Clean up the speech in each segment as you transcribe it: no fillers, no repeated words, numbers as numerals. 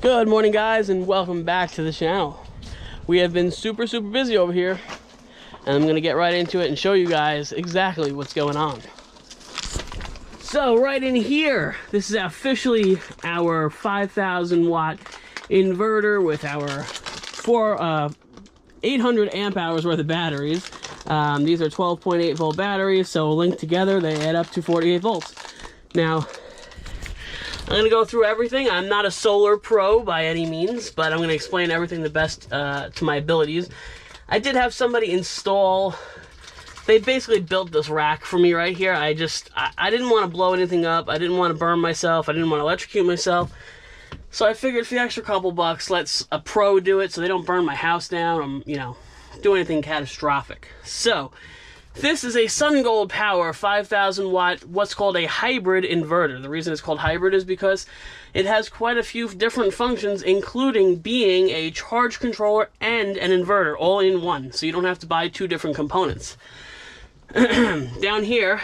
Good morning, guys, and welcome back to the channel. We have been super busy over here, and I'm gonna get right into it and show you guys exactly what's going on. So right in here, this is officially our 5,000 watt inverter with our 800 amp hours worth of batteries. These are 12.8 volt batteries, so linked together they add up to 48 volts. Now I'm going to go through everything. I'm not a solar pro by any means, but I'm going to explain everything the best to my abilities. I did have somebody install, they basically built this rack for me right here. I didn't want to blow anything up. I didn't want to burn myself. I didn't want to electrocute myself. So I figured for the extra couple bucks, let's a pro do it so they don't burn my house down or, do anything catastrophic. So this is a SunGold Power 5,000 watt, what's called a hybrid inverter. The reason it's called hybrid is because it has quite a few different functions, including being a charge controller and an inverter all in one. So you don't have to buy two different components. Down here,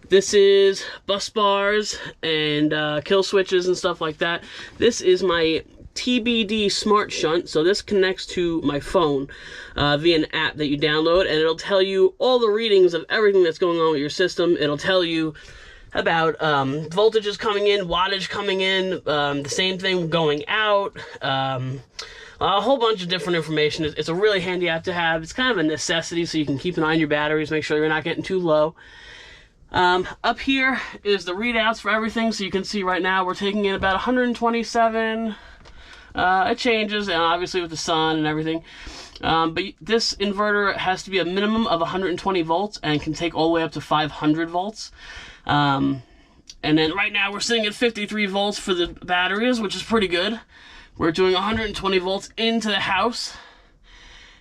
this is bus bars and kill switches and stuff like that. This is my TBD smart shunt, so this connects to my phone via an app that you download, and it'll tell you all the readings of everything that's going on with your system. It'll tell you about voltages coming in, wattage coming in, the same thing going out, a whole bunch of different information. It's a really handy app to have. It's kind of a necessity so you can keep an eye on your batteries, make sure you're not getting too low. Up here is the readouts for everything, so you can see right now we're taking in about 127. It changes, and obviously with the sun and everything. But this inverter has to be a minimum of 120 volts and can take all the way up to 500 volts. And then right now we're sitting at 53 volts for the batteries, which is pretty good. We're doing 120 volts into the house.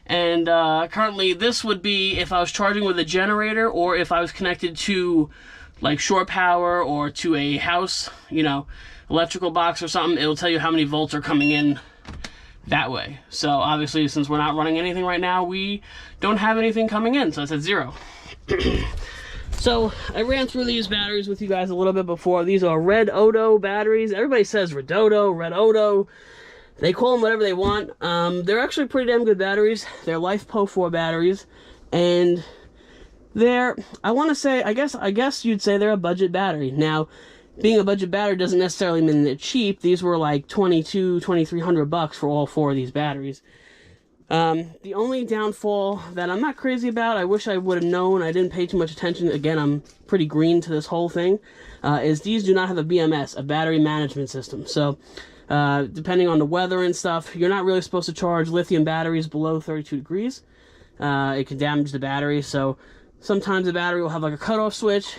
And currently this would be if I was charging with a generator or if I was connected to like shore power or to a house, electrical box or something. It'll tell you how many volts are coming in that way. So obviously, since we're not running anything right now, we don't have anything coming in, so it's at 0. So I ran through these batteries with you guys a little bit before. These are Red Odo batteries. Everybody says Redodo, Red Odo. They call them whatever they want. They're actually pretty damn good batteries. They're LifePo 4 batteries, and they're, I want to say, I guess you'd say they're a budget battery. Now, being a budget battery doesn't necessarily mean they're cheap. These were like $2,300 bucks for all 4 of these batteries. The only downfall that I'm not crazy about, I wish I would have known, I didn't pay too much attention, again, I'm pretty green to this whole thing, is these do not have a BMS, a battery management system. So, depending on the weather and stuff, you're not really supposed to charge lithium batteries below 32 degrees. It can damage the battery, so sometimes the battery will have like a cutoff switch.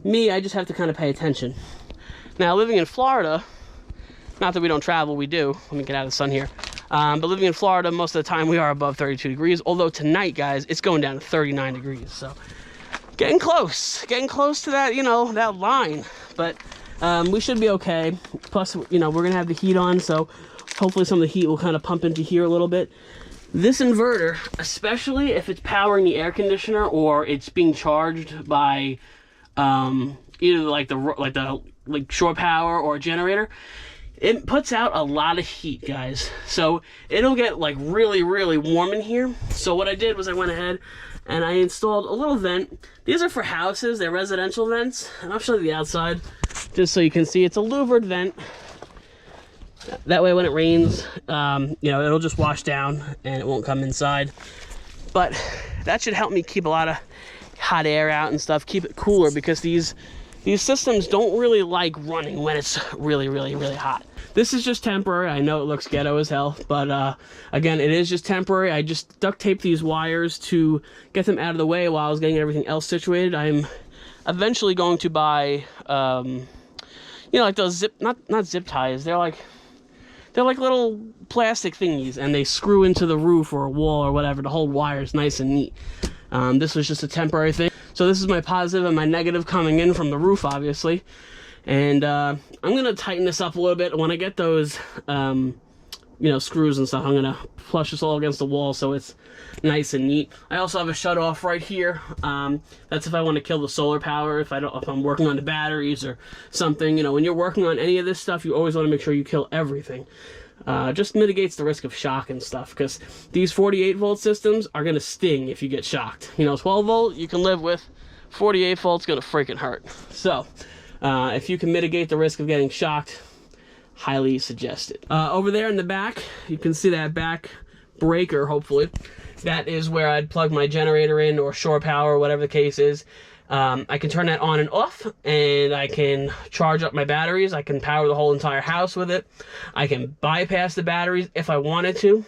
Me, I just have to kind of pay attention. Now, living in Florida, not that we don't travel, we do. Let me get out of the sun here. But living in Florida, most of the time we are above 32 degrees. Although tonight, guys, it's going down to 39 degrees. So, getting close to that, that line. But we should be okay. Plus, we're going to have the heat on, so hopefully some of the heat will kind of pump into here a little bit. This inverter, especially if it's powering the air conditioner or it's being charged by either like shore power or a generator, it puts out a lot of heat, guys. So it'll get like really warm in here. So what I did was I went ahead and I installed a little vent. These are for houses, they're residential vents, and I'll show you the outside just so you can see. It's a louvered vent. That way when it rains, it'll just wash down and it won't come inside. But that should help me keep a lot of hot air out and stuff, keep it cooler, because these systems don't really like running when it's really hot. This is just temporary. I know it looks ghetto as hell, but again, it is just temporary. I just duct taped these wires to get them out of the way while I was getting everything else situated. I'm eventually going to buy like those not zip ties. They're like little plastic thingies, and they screw into the roof or a wall or whatever to hold wires nice and neat. This was just a temporary thing. So this is my positive and my negative coming in from the roof, obviously. And I'm going to tighten this up a little bit. When I get those you know, screws and stuff. I'm gonna flush this all against the wall so it's nice and neat. I also have a shut off right here. That's if I want to kill the solar power, if I'm working on the batteries or something. You know, when you're working on any of this stuff, you always want to make sure you kill everything. Just mitigates the risk of shock and stuff, because these 48 volt systems are gonna sting if you get shocked. You know, 12 volt you can live with, 48 volts gonna freaking hurt. So if you can mitigate the risk of getting shocked, highly suggested. Over there in the back, you can see that back breaker, hopefully. That is where I'd plug my generator in, or shore power, whatever the case is. I can turn that on and off, and I can charge up my batteries. I can power the whole entire house with it. I can bypass the batteries if I wanted to.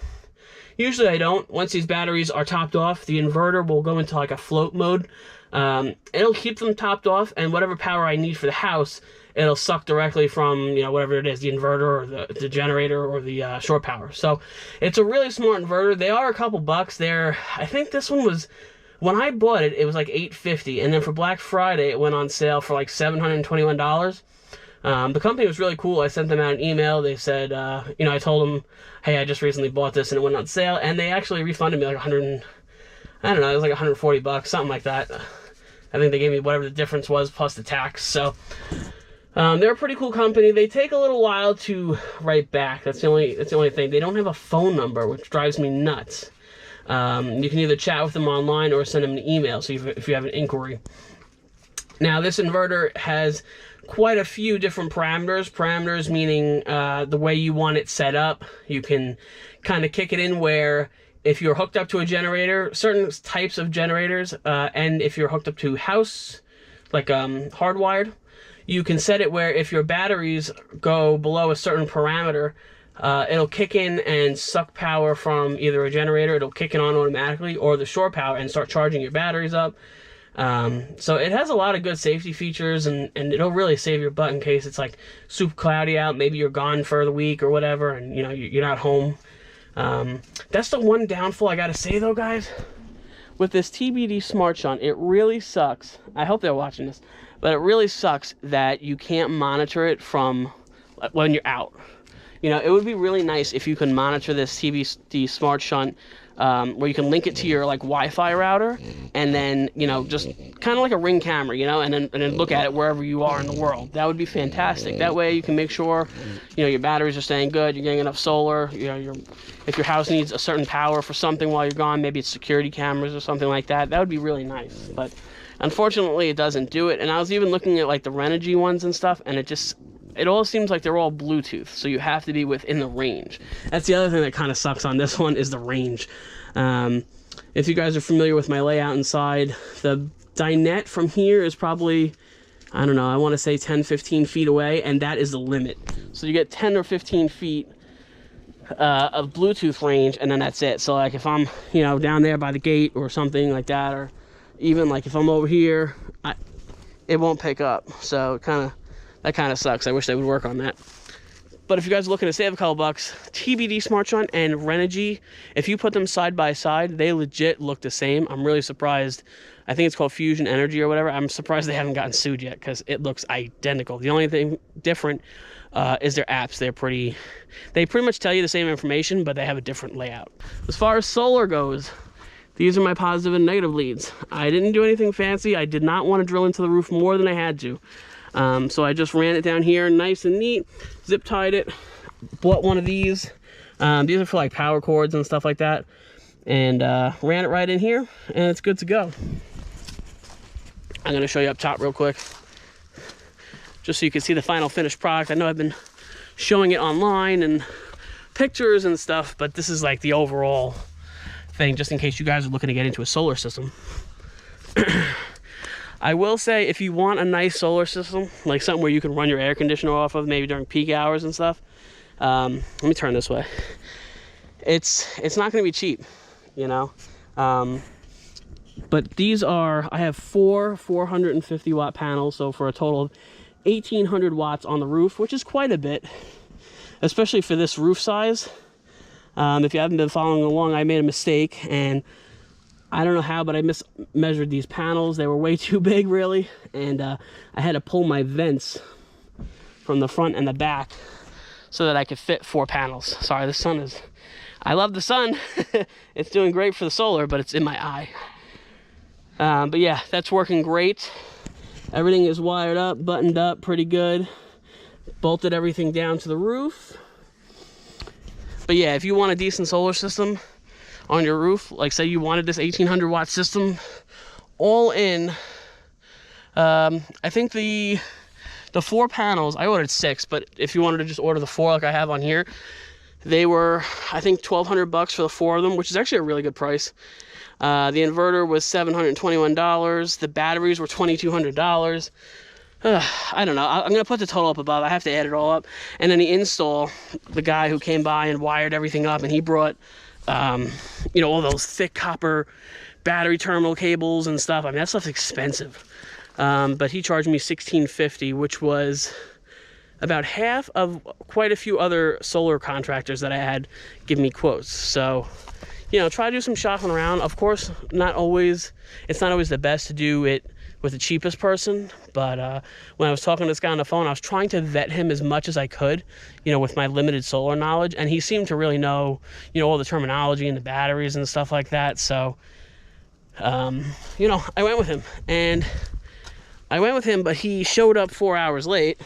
Usually I don't. Once these batteries are topped off, the inverter will go into like a float mode. It'll keep them topped off, and whatever power I need for the house, it'll suck directly from, you know, whatever it is, the inverter or the generator or the shore power. So it's a really smart inverter. They are a couple bucks. I think this one was, when I bought it, it was like $850, and then for Black Friday it went on sale for like $721. The company was really cool. I sent them out an email. They said, you know, I told them, hey, I just recently bought this and it went on sale, and they actually refunded me like I don't know, it was like 140 bucks, something like that. I think they gave me whatever the difference was plus the tax. So they're a pretty cool company. They take a little while to write back. That's the only thing. They don't have a phone number, which drives me nuts. You can either chat with them online or send them an email, so if you have an inquiry. Now, this inverter has quite a few different parameters. Parameters meaning the way you want it set up. You can kind of kick it in where if you're hooked up to a generator, certain types of generators, and if you're hooked up to house, like hardwired, you can set it where if your batteries go below a certain parameter, it'll kick in and suck power from either a generator, it'll kick it on automatically, or the shore power and start charging your batteries up. So it has a lot of good safety features, and it'll really save your butt in case it's like super cloudy out, maybe you're gone for the week or whatever, and you know, you're not home. That's the one downfall I gotta say though, guys. With this TBD Smart Shunt, it really sucks. I hope they're watching this, but it really sucks that you can't monitor it from when you're out. You know, it would be really nice if you can monitor this TBD Smart Shunt where you can link it to your like Wi-Fi router, and then, you know, just kind of like a Ring camera, you know, and then look at it wherever you are in the world. That would be fantastic. That way you can make sure, you know, your batteries are staying good, you're getting enough solar. You know, if your house needs a certain power for something while you're gone, maybe it's security cameras or something like that. That would be really nice. But unfortunately, it doesn't do it. And I was even looking at like the Renogy ones and stuff, and it all seems like they're all Bluetooth, so you have to be within the range. That's the other thing that kind of sucks on this one, is the range. If you guys are familiar with my layout inside, the dinette from here is probably, I don't know, I want to say 10-15 feet away, and that is the limit. So you get 10 or 15 feet of Bluetooth range, and then that's it. So like if I'm, you know, down there by the gate or something like that, or even like if I'm over here, it won't pick up. So that kind of sucks. I wish they would work on that. But if you guys are looking to save a couple bucks, TBD Smart Shunt and Renogy, if you put them side by side, they legit look the same. I'm really surprised. I think it's called Fusion Energy or whatever. I'm surprised they haven't gotten sued yet, because it looks identical. The only thing different is their apps. They pretty much tell you the same information, but they have a different layout. As far as solar goes, these are my positive and negative leads. I didn't do anything fancy. I did not want to drill into the roof more than I had to. So I just ran it down here nice and neat, zip tied it, bought one of these. These are for like power cords and stuff like that, and ran it right in here, and it's good to go. I'm going to show you up top real quick, just so you can see the final finished product. I know I've been showing it online and pictures and stuff, but this is like the overall thing, just in case you guys are looking to get into a solar system. I will say, if you want a nice solar system, like something where you can run your air conditioner off of, maybe during peak hours and stuff, let me turn this way. It's not going to be cheap, you know. But these are, I have 4 450 watt panels, so for a total of 1800 watts on the roof, which is quite a bit, especially for this roof size. If you haven't been following along, I made a mistake, and I don't know how, but I mismeasured these panels. They were way too big, really, and I had to pull my vents from the front and the back. so that I could fit 4 panels. Sorry, the sun is, I love the sun. It's doing great for the solar, but it's in my eye. But yeah, that's working great. Everything is wired up, buttoned up pretty good. Bolted everything down to the roof. But yeah, if you want a decent solar system on your roof, like say you wanted this 1800 watt system, all in, I think the 4 panels, I ordered 6, but if you wanted to just order the 4 like I have on here, they were, I think, $1,200 for the 4 of them, which is actually a really good price. The inverter was $721. The batteries were $2,200. I don't know. I'm going to put the total up above. I have to add it all up. And then the install, the guy who came by and wired everything up, and he brought, you know, all those thick copper battery terminal cables and stuff. I mean, that stuff's expensive. But he charged me $1,650, which was about half of quite a few other solar contractors that I had give me quotes. So, you know, try to do some shopping around. Of course, it's not always the best to do it with the cheapest person, but when I was talking to this guy on the phone, I was trying to vet him as much as I could, you know, with my limited solar knowledge, and he seemed to really know, you know, all the terminology and the batteries and stuff like that. So, you know, I went with him, but he showed up 4 hours late,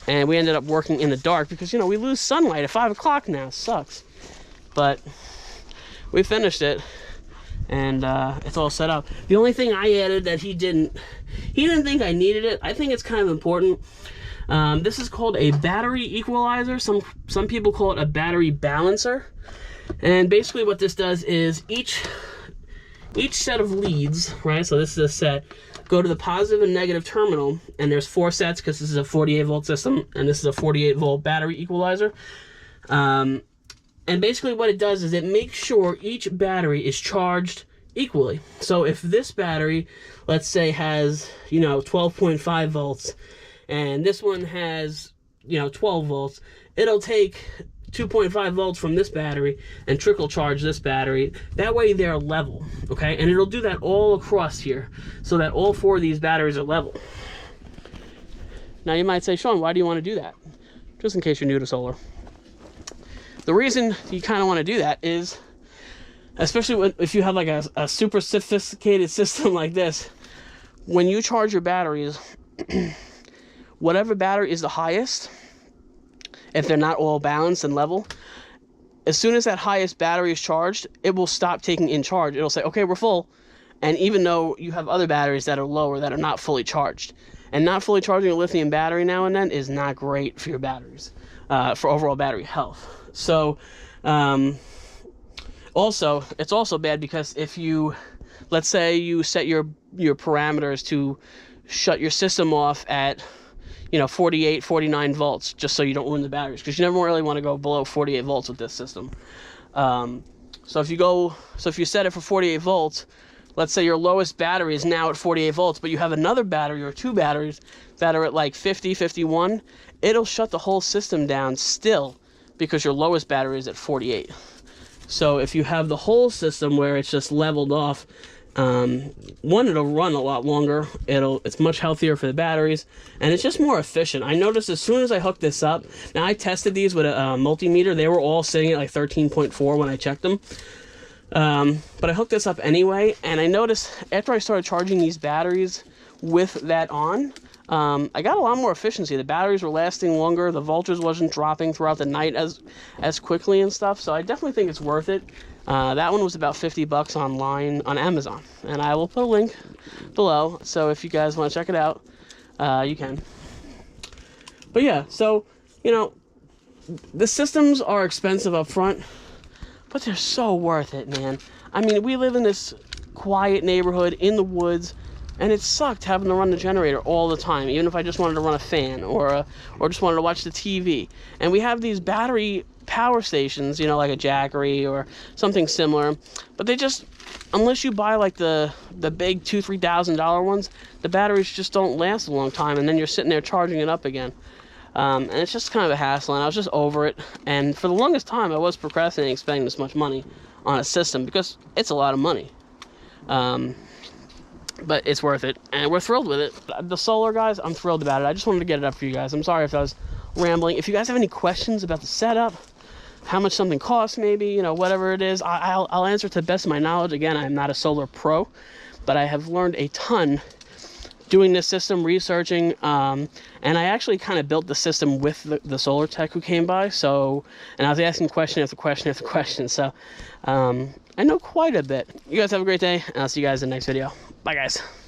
and we ended up working in the dark because, you know, we lose sunlight at 5 o'clock now. It sucks. But we finished it, and it's all set up. The only thing I added that he didn't think I needed it. I think it's kind of important. This is called a battery equalizer. Some people call it a battery balancer. And basically what this does is each set of leads, right? So this is a set, go to the positive and negative terminal, and there's 4 sets because this is a 48 volt system, and this is a 48 volt battery equalizer. And basically what it does is it makes sure each battery is charged equally. So if this battery, let's say, has, you know, 12.5 volts, and this one has, you know, 12 volts, it'll take 2.5 volts from this battery and trickle charge this battery. That way they're level, okay? And it'll do that all across here so that all 4 of these batteries are level. Now you might say, Sean, why do you want to do that? Just in case you're new to solar. The reason you kind of want to do that is, especially if you have like a super sophisticated system like this, when you charge your batteries, whatever battery is the highest, if they're not all balanced and level, as soon as that highest battery is charged, it will stop taking in charge. It'll say, okay, we're full. And even though you have other batteries that are lower that are not fully charged, and not fully charging a lithium battery now and then is not great for your batteries, for overall battery health. So, also, it's also bad because if you, let's say you set your parameters to shut your system off at, you know, 48, 49 volts, just so you don't ruin the batteries, because you never really want to go below 48 volts with this system. So if you set it for 48 volts, let's say your lowest battery is now at 48 volts, but you have another battery or 2 batteries that are at like 50, 51, it'll shut the whole system down still, because your lowest battery is at 48. So if you have the whole system where it's just leveled off, one, it'll run a lot longer. It's much healthier for the batteries, and it's just more efficient. I noticed as soon as I hooked this up, now I tested these with a multimeter. They were all sitting at like 13.4 when I checked them. But I hooked this up anyway, and I noticed after I started charging these batteries with that on, I got a lot more efficiency. The batteries were lasting longer. The voltage wasn't dropping throughout the night as quickly and stuff. So I definitely think it's worth it. That one was about $50 online on Amazon, and I will put a link below. So if you guys want to check it out, you can. But yeah, so you know, the systems are expensive up front, but they're so worth it, man. I mean, we live in this quiet neighborhood in the woods. And it sucked having to run the generator all the time, even if I just wanted to run a fan or just wanted to watch the TV. And we have these battery power stations, you know, like a Jackery or something similar. But they just, unless you buy like the big $2,000-$3,000 ones, the batteries just don't last a long time. And then you're sitting there charging it up again. And it's just kind of a hassle, and I was just over it. And for the longest time, I was procrastinating spending this much money on a system because it's a lot of money. But it's worth it, and we're thrilled with it. The solar, guys, I'm thrilled about it. I just wanted to get it up for you guys. I'm sorry if I was rambling. If you guys have any questions about the setup, how much something costs, maybe, you know, whatever it is, I'll answer to the best of my knowledge. Again, I'm not a solar pro, but I have learned a ton doing this system, researching, and I actually kind of built the system with the solar tech who came by. So, and I was asking question after question after question. So I know quite a bit. You guys have a great day, and I'll see you guys in the next video. Bye, guys.